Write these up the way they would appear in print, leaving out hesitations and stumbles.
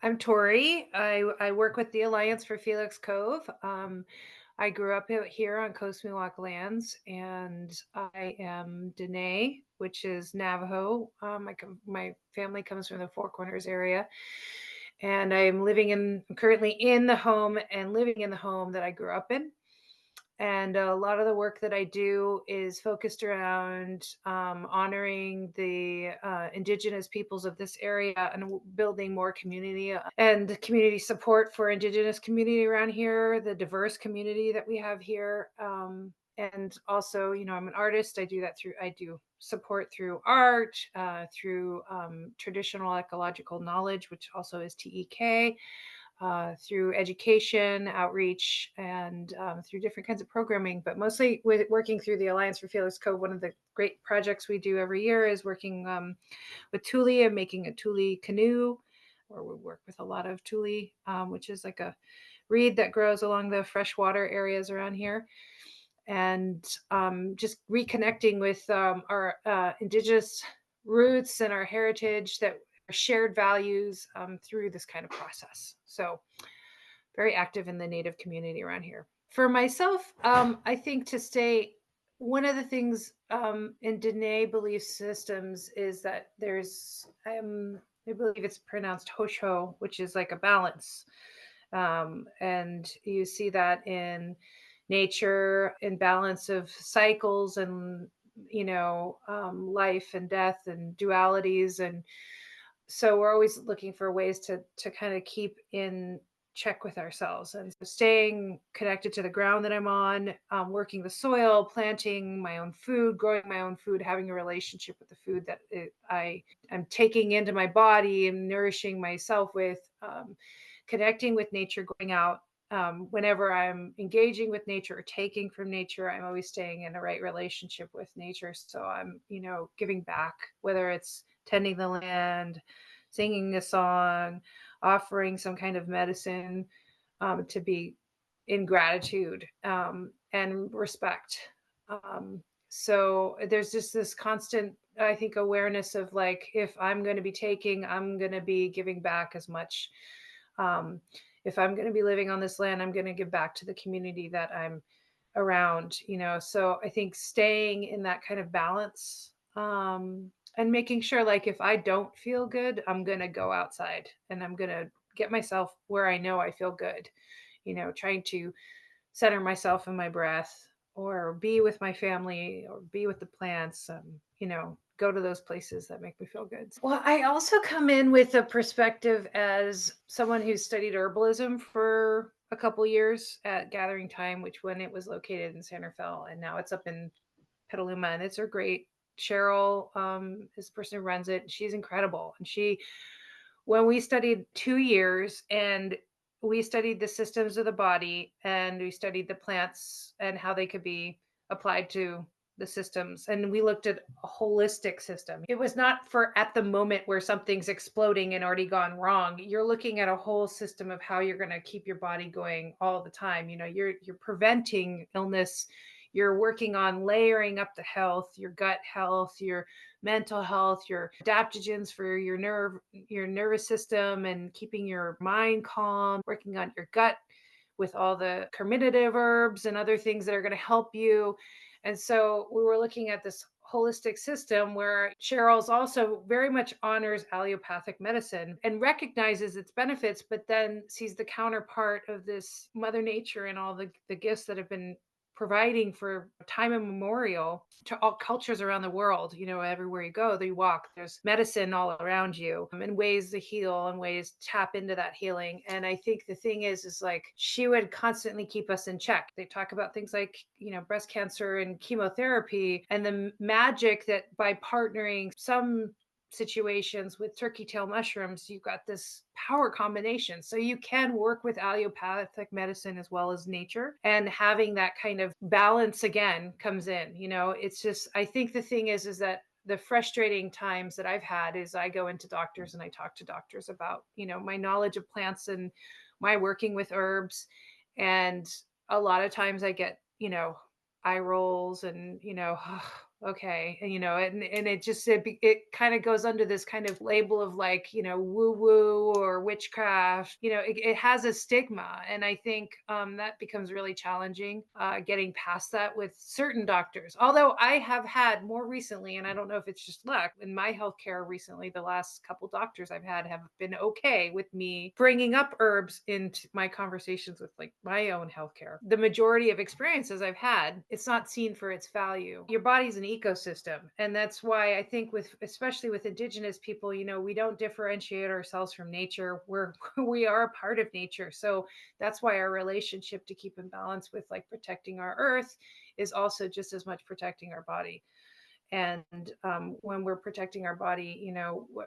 I'm Tory. I work with the Alliance for Felix Cove. I grew up out here on Coast Miwok lands, and I am Dene, which is Navajo. My family comes from the Four Corners area, and I'm currently in the home and living in the home that I grew up in. And a lot of the work that I do is focused around honoring the Indigenous peoples of this area and building more community and community support for Indigenous community around here, the diverse community that we have here. And also, I'm an artist. I do support through art, through traditional ecological knowledge, which also is TEK, through education, outreach, and through different kinds of programming, but mostly with working through the Alliance for Felix Cove. One of the great projects we do every year is working with Tule and making a Tule canoe, or we work with a lot of Tule, which is like a reed that grows along the freshwater areas around here. And just reconnecting with our Indigenous roots and our heritage, that shared values through this kind of process. So very active in the Native community around here. For myself, I think to stay, one of the things in Dene belief systems is that I believe it's pronounced Hosho, which is like a balance. And you see that in nature, in balance of cycles and, life and death and dualities. And so we're always looking for ways to kind of keep in check with ourselves, and so staying connected to the ground that I'm on, working the soil, planting my own food, growing my own food, having a relationship with the food that I'm taking into my body and nourishing myself with, connecting with nature, going out. Whenever I'm engaging with nature or taking from nature, I'm always staying in the right relationship with nature. So I'm, giving back, whether it's tending the land, singing a song, offering some kind of medicine, to be in gratitude and respect. So there's just this constant, I think, awareness of like, if I'm going to be taking, I'm going to be giving back as much. Um, if I'm going to be living on this land, I'm going to give back to the community that I'm around. So I think staying in that kind of balance, and making sure, like, if I don't feel good, I'm going to go outside and I'm going to get myself where I know I feel good, trying to center myself in my breath, or be with my family, or be with the plants, go to those places that make me feel good. Well, I also come in with a perspective as someone who studied herbalism for a couple years at Gathering Time, which when it was located in Santa Fe, and now it's up in Petaluma, and it's a great Cheryl, is the person who runs it. She's incredible. And when we studied 2 years, and we studied the systems of the body, and we studied the plants and how they could be applied to the systems. And we looked at a holistic system. It was not for at the moment where something's exploding and already gone wrong. You're looking at a whole system of how you're going to keep your body going all the time. You're preventing illness. You're working on layering up the health, your gut health, your mental health, your adaptogens for your nervous system, and keeping your mind calm, working on your gut with all the carminative herbs and other things that are going to help you. And so we were looking at this holistic system where Cheryl's also very much honors allopathic medicine and recognizes its benefits, but then sees the counterpart of this Mother Nature and all the gifts that have been providing for time immemorial to all cultures around the world. Everywhere you go, you walk, there's medicine all around you, and ways to heal and ways to tap into that healing. And I think the thing is like, she would constantly keep us in check. They talk about things like, breast cancer and chemotherapy, and the magic that by partnering some situations with turkey tail mushrooms, you've got this power combination. So you can work with allopathic medicine as well as nature, and having that kind of balance again comes in. It's just, I think the thing is that the frustrating times that I've had is I go into doctors and I talk to doctors about, my knowledge of plants and my working with herbs. And a lot of times I get, eye rolls and, okay. And, and it kind of goes under this kind of label of like, woo woo or witchcraft. It has a stigma. And I think that becomes really challenging getting past that with certain doctors. Although I have had more recently, and I don't know if it's just luck, in my healthcare recently, the last couple doctors I've had have been okay with me bringing up herbs into my conversations with like my own healthcare. The majority of experiences I've had, it's not seen for its value. Your body's an ecosystem. And that's why I think especially with Indigenous people, we don't differentiate ourselves from nature. We are a part of nature. So that's why our relationship to keep in balance with like protecting our earth is also just as much protecting our body. And when we're protecting our body,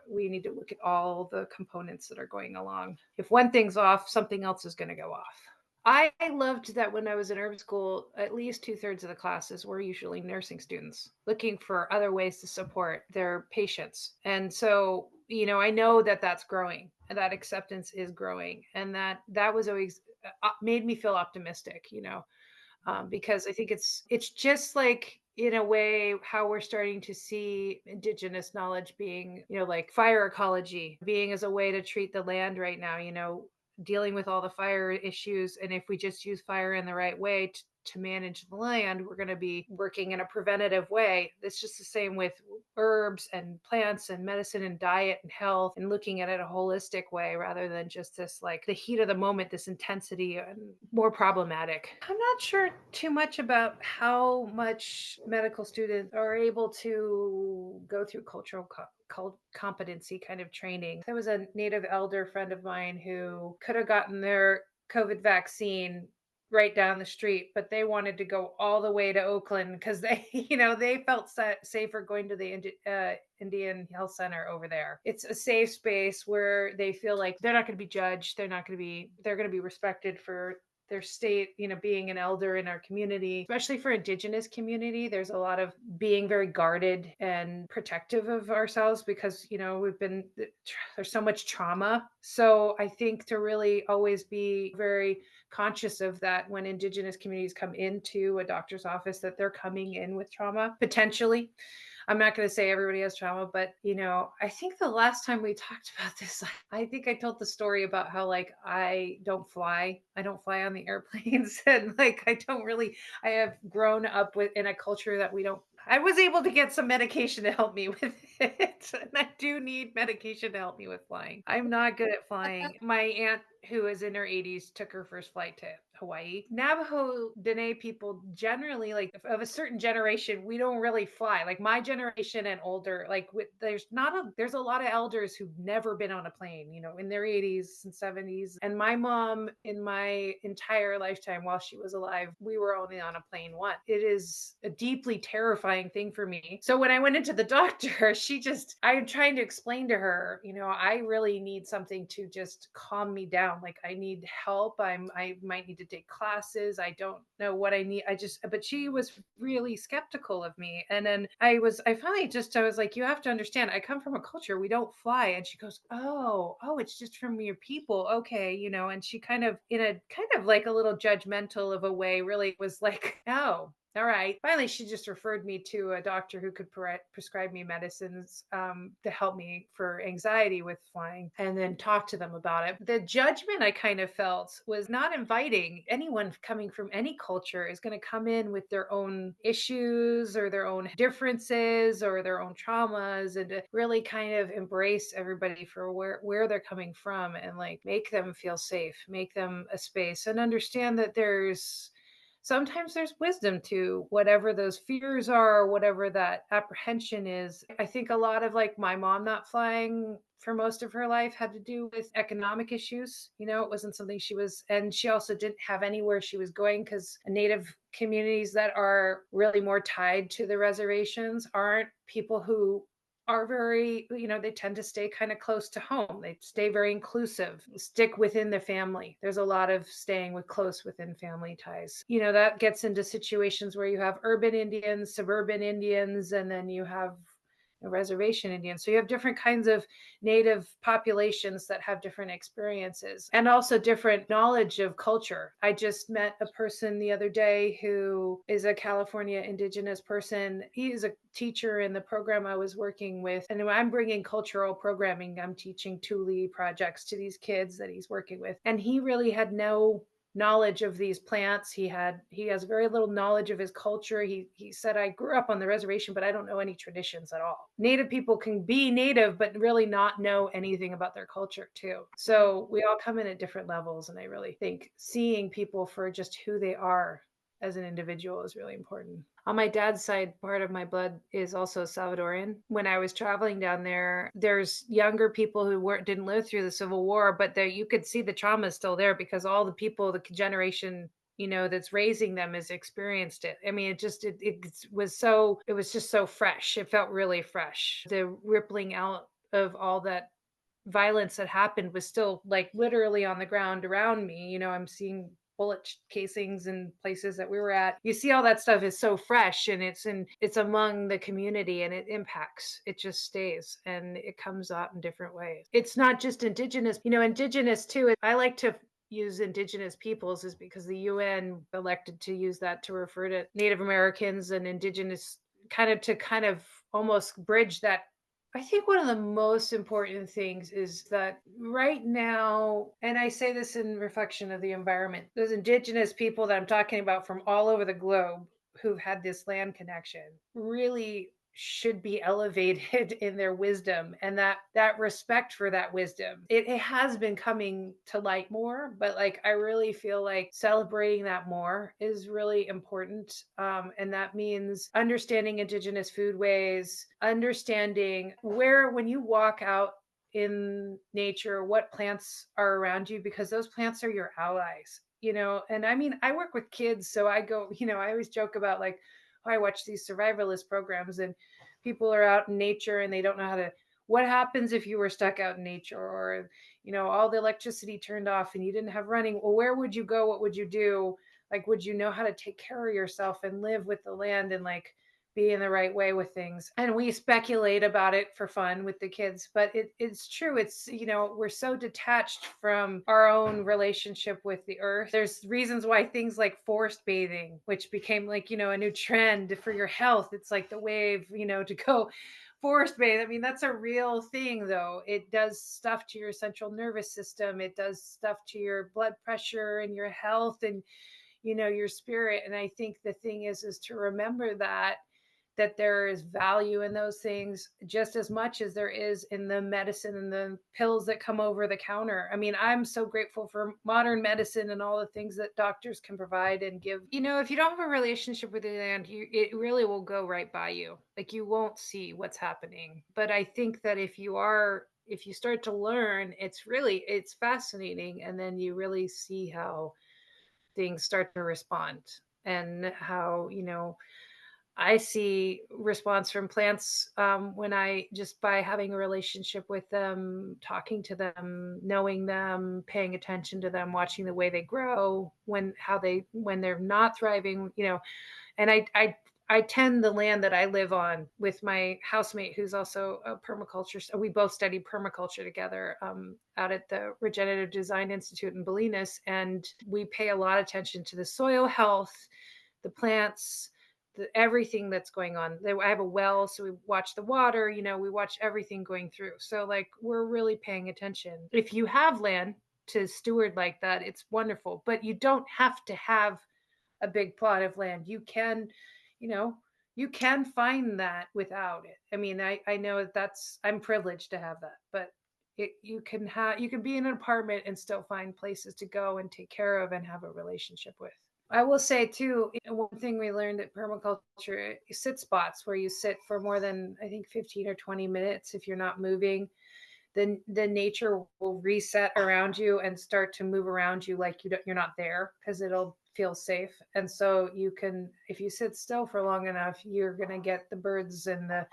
we need to look at all the components that are going along. If one thing's off, something else is going to go off. I loved that when I was in herb school, at least 2/3 of the classes were usually nursing students looking for other ways to support their patients. And so, I know that that's growing and that acceptance is growing. And that was always made me feel optimistic, because I think it's just like in a way how we're starting to see Indigenous knowledge being, like fire ecology being as a way to treat the land right now, dealing with all the fire issues. And if we just use fire in the right way to manage the land, we're going to be working in a preventative way. It's just the same with herbs and plants and medicine and diet and health, and looking at it a holistic way rather than just this like the heat of the moment, this intensity and more problematic. I'm not sure too much about how much medical students are able to go through cultural competency kind of training. There was a native elder friend of mine who could have gotten their COVID vaccine right down the street, but they wanted to go all the way to Oakland because they, they felt safer going to the Indian Health Center over there. It's a safe space where they feel like they're not going to be judged. They're going to be respected for their state, being an elder in our community, especially for Indigenous community. There's a lot of being very guarded and protective of ourselves because, there's so much trauma. So I think to really always be very conscious of that when Indigenous communities come into a doctor's office, that they're coming in with trauma potentially. I'm not going to say everybody has trauma, but I think the last time we talked about this, I think I told the story about how like I don't fly on the airplanes and like I have grown up in a culture that we don't. I was able to get some medication to help me with it. And I do need medication to help me with flying. I'm not good at flying. My aunt, who is in her 80s, took her first flight to Hawaii. Navajo Dene people generally, like of a certain generation, we don't really fly. Like my generation and older, like there's a lot of elders who've never been on a plane, in their 80s and 70s. And my mom, in my entire lifetime while she was alive, we were only on a plane once. It is a deeply terrifying thing for me. So when I went into the doctor, I'm trying to explain to her, I really need something to just calm me down. Like I need help. I might need to take classes. I don't know what I need. But she was really skeptical of me. And then I was like, you have to understand, I come from a culture, we don't fly. And she goes, oh, it's just from your people. Okay. And she kind of, in a kind of like a little judgmental of a way, really was like, oh, all right. Finally, she just referred me to a doctor who could prescribe me medicines to help me for anxiety with flying, and then talk to them about it. The judgment I kind of felt was not inviting. Anyone coming from any culture is going to come in with their own issues or their own differences or their own traumas, and to really kind of embrace everybody for where they're coming from and like make them feel safe, make them a space, and understand that sometimes there's wisdom to whatever those fears are, whatever that apprehension is. I think a lot of like my mom not flying for most of her life had to do with economic issues. It wasn't something and she also didn't have anywhere she was going because native communities that are really more tied to the reservations aren't people who are very, they tend to stay kind of close to home. They stay very inclusive, stick within the family. There's a lot of staying with close within family ties. That gets into situations where you have urban Indians, suburban Indians, and then you have a reservation Indian. So you have different kinds of native populations that have different experiences and also different knowledge of culture. I just met a person the other day who is a California Indigenous person. He is a teacher in the program I was working with. And I'm bringing cultural programming. I'm teaching Thule projects to these kids that he's working with. And he really had no knowledge of these plants. He has very little knowledge of his culture. He said, I grew up on the reservation, but I don't know any traditions at all. Native people can be native, but really not know anything about their culture too. So we all come in at different levels. And I really think seeing people for just who they are as an individual is really important. On my dad's side, part of my blood is also Salvadorian. When I was traveling down there, there's younger people who didn't live through the Civil War, but there you could see the trauma is still there because all the people, the generation that's raising them has experienced it. I mean, it was just so fresh. It felt really fresh. The rippling out of all that violence that happened was still like literally on the ground around me. I'm seeing bullet casings in places that we were at. You see all that stuff is so fresh, and it's among the community, and it impacts. It just stays, and it comes out in different ways. It's not just indigenous, indigenous too. I like to use indigenous peoples is because the UN elected to use that to refer to Native Americans and indigenous kind of almost bridge that. I think one of the most important things is that right now, and I say this in reflection of the environment, those indigenous people that I'm talking about from all over the globe who've had this land connection really should be elevated in their wisdom, and that respect for that wisdom. It has been coming to light more, but like I really feel like celebrating that more is really important. And that means understanding indigenous foodways, understanding where when you walk out in nature, what plants are around you, because those plants are your allies. And I mean, I work with kids, so I go, I always joke about like, I watch these survivalist programs and people are out in nature and they don't know what happens if you were stuck out in nature, or all the electricity turned off and you didn't have running. Well, where would you go? What would you do? Like, would you know how to take care of yourself and live with the land and like be in the right way with things? And we speculate about it for fun with the kids, but it's true. It's, we're so detached from our own relationship with the earth. There's reasons why things like forest bathing, which became like, a new trend for your health. It's like the wave, to go forest bathe. I mean, that's a real thing though. It does stuff to your central nervous system. It does stuff to your blood pressure and your health and, your spirit. And I think the thing is to remember that there is value in those things just as much as there is in the medicine and the pills that come over the counter. I mean, I'm so grateful for modern medicine and all the things that doctors can provide and give. If you don't have a relationship with the land, it really will go right by you. Like you won't see what's happening. But I think that if you start to learn, it's fascinating. And then you really see how things start to respond and how, I see response from plants when I just by having a relationship with them, talking to them, knowing them, paying attention to them, watching the way they grow, when they're not thriving, And I tend the land that I live on with my housemate, who's also a permaculture. We both studied permaculture together out at the Regenerative Design Institute in Bolinas, and we pay a lot of attention to the soil health, the plants, everything that's going on. I have a well, so we watch the water, we watch everything going through. So like we're really paying attention. If you have land to steward like that, it's wonderful, but you don't have to have a big plot of land. You know, you can find that without it. I mean, I know I'm privileged to have that, but you can be in an apartment and still find places to go and take care of and have a relationship with. I will say too, one thing we learned at permaculture, sit spots where you sit for more than I think 15 or 20 minutes. If you're not moving, then the nature will reset around you and start to move around you like you're not there, because it'll feel safe. And so if you sit still for long enough, you're going to get the birds and the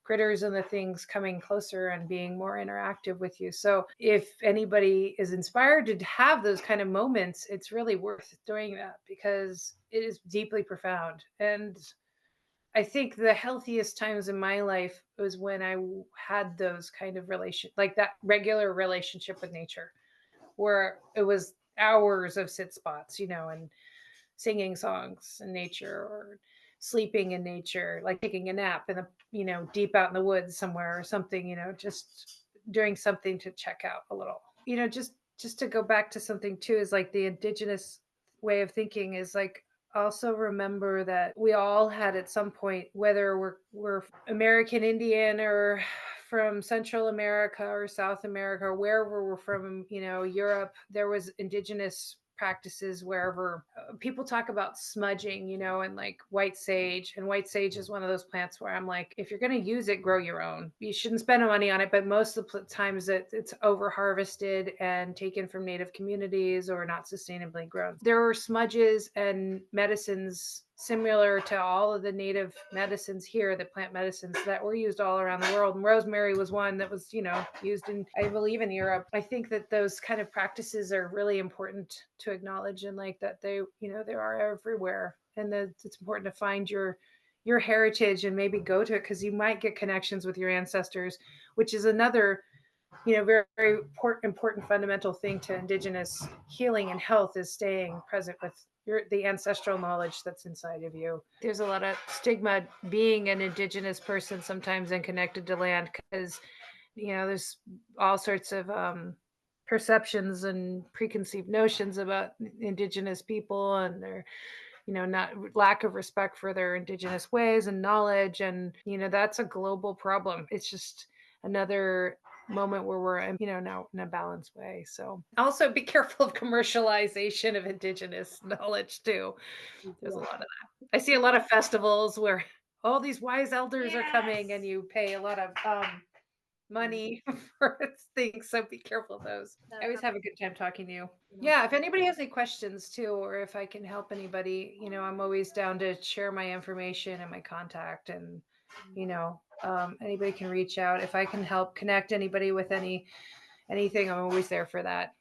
critters and the things coming closer and being more interactive with you. So if anybody is inspired to have those kind of moments, it's really worth doing that because it is deeply profound. And I think the healthiest times in my life was when had those kind of like that regular relationship with nature, where it was hours of sit spots, and singing songs in nature, or sleeping in nature, like taking a nap in the, deep out in the woods somewhere or something, just doing something to check out a little. Just to go back to something too, is like the indigenous way of thinking is like, also remember that we all had at some point, whether we're American Indian or from Central America or South America or wherever we're from, Europe, there was indigenous practices wherever. People talk about smudging, and like white sage. And white sage is one of those plants where I'm like, if you're going to use it, grow your own. You shouldn't spend money on it, but most of the times it's over harvested and taken from native communities or not sustainably grown. There were smudges and medicines similar to all of the native medicines here, the plant medicines that were used all around the world. And rosemary was one that was, used in, I believe, in Europe. I think that those kind of practices are really important to acknowledge, and like that they are everywhere. And that it's important to find your heritage and maybe go to it, because you might get connections with your ancestors, which is another very, very important fundamental thing to indigenous healing and health, is staying present with the ancestral knowledge that's inside of you. There's a lot of stigma being an indigenous person sometimes and connected to land, because there's all sorts of perceptions and preconceived notions about indigenous people and their not lack of respect for their indigenous ways and knowledge. And that's a global problem. It's just another moment where we're now in a balanced way. So also be careful of commercialization of indigenous knowledge too. There's a lot of that. I see a lot of festivals where all these wise elders are coming, and you pay a lot of money for things. So be careful of those. I always have a good time talking to you. Yeah, if anybody has any questions too, or if I can help anybody, I'm always down to share my information and my contact. And anybody can reach out if I can help connect anybody with anything. I'm always there for that.